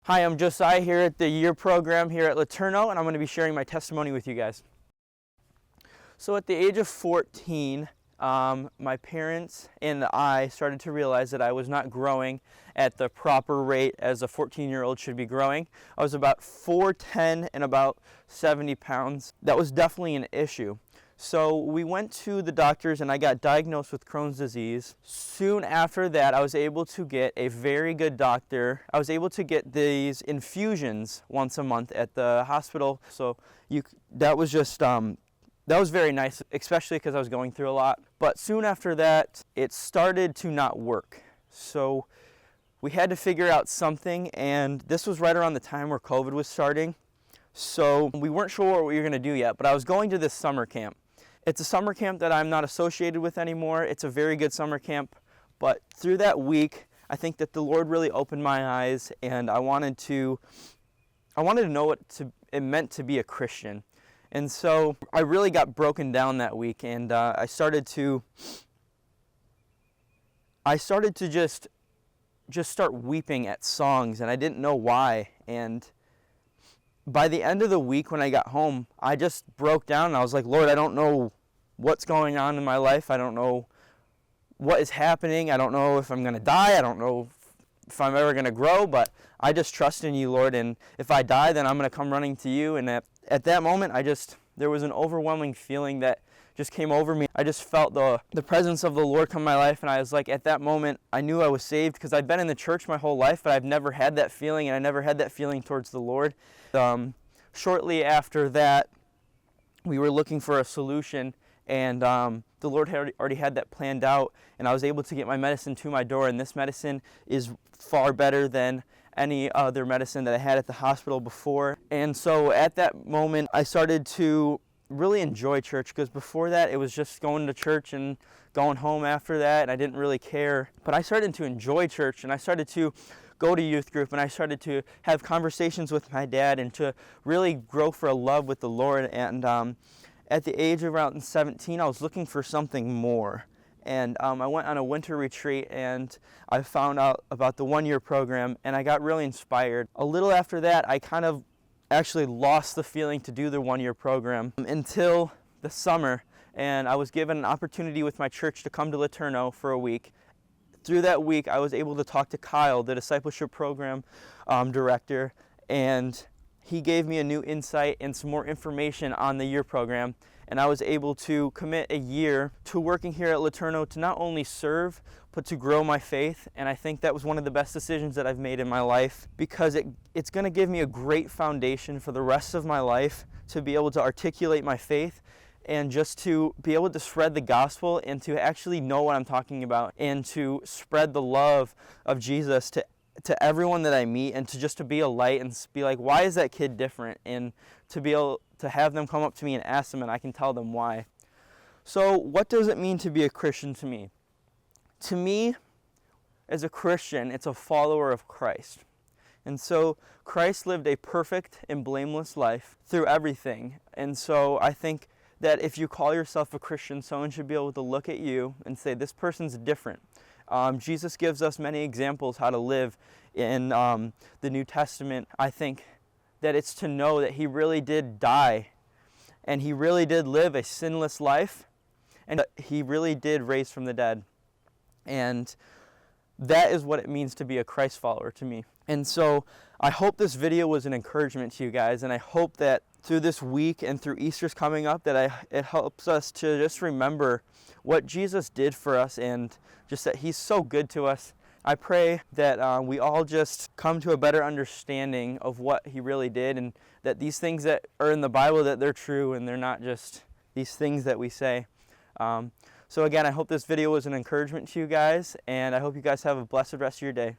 Hi, I'm Josiah here at the year program here at Laterno, and I'm going to be sharing my testimony with you guys. So at the age of 14, my parents and I started to realize that I was not growing at the proper rate as a 14-year-old should be growing. I was about 4'10" and about 70 pounds. That was definitely an issue. So we went to the doctors and I got diagnosed with Crohn's disease. Soon after that, I was able to get a very good doctor. I was able to get these infusions once a month at the hospital. So that was very nice, especially because I was going through a lot. But soon after that, it started to not work. So we had to figure out something, and this was right around the time where COVID was starting. So we weren't sure what we were going to do yet, but I was going to this summer camp. It's a summer camp that I'm not associated with anymore. It's a very good summer camp, but through that week, I think that the Lord really opened my eyes, and I wanted to know what it meant to be a Christian. And so I really got broken down that week, and I started to just start weeping at songs, and I didn't know why. And by the end of the week when I got home, I just broke down and I was like, Lord, I don't know what's going on in my life. I don't know what is happening. I don't know if I'm going to die. I don't know if I'm ever going to grow, but I just trust in you, Lord. And if I die, then I'm going to come running to you. And at that moment, there was an overwhelming feeling that just came over me. I just felt the presence of the Lord come in my life, and I was like, at that moment, I knew I was saved because I've been in the church my whole life, but I've never had that feeling, and I never had that feeling towards the Lord. Shortly after that, we were looking for a solution, and the Lord had already had that planned out, and I was able to get my medicine to my door, and this medicine is far better than any other medicine that I had at the hospital before. And so at that moment, I started to really enjoy church, because before that it was just going to church and going home after that, and I didn't really care. But I started to enjoy church, and I started to go to youth group, and I started to have conversations with my dad and to really grow for a love with the Lord. And at the age of around 17, I was looking for something more. And I went on a winter retreat, and I found out about the one-year program, and I got really inspired. A little after that, I kind of actually lost the feeling to do the one-year program until the summer, and I was given an opportunity with my church to come to Laterno for a week. Through that week, I was able to talk to Kyle, the discipleship program director, and he gave me a new insight and some more information on the year program, and I was able to commit a year to working here at Laterno to not only serve, but to grow my faith. And I think that was one of the best decisions that I've made in my life, because it's going to give me a great foundation for the rest of my life to be able to articulate my faith and just to be able to spread the gospel and to actually know what I'm talking about and to spread the love of Jesus to everyone that I meet, and to be a light and be like, why is that kid different? And to be able to have them come up to me and ask them, and I can tell them why. So what does it mean to be a Christian to me? To me, as a Christian, it's a follower of Christ. And so Christ lived a perfect and blameless life through everything. And so I think that if you call yourself a Christian, someone should be able to look at you and say, this person's different. Jesus gives us many examples how to live in the New Testament. I think that it's to know that he really did die, and he really did live a sinless life, and he really did raise from the dead. And that is what it means to be a Christ follower to me. And so I hope this video was an encouragement to you guys, and I hope that through this week and through Easter's coming up, that it helps us to just remember what Jesus did for us, and just that he's so good to us. I pray that we all just come to a better understanding of what he really did, and that these things that are in the Bible, that they're true and they're not just these things that we say. So again, I hope this video was an encouragement to you guys, and I hope you guys have a blessed rest of your day.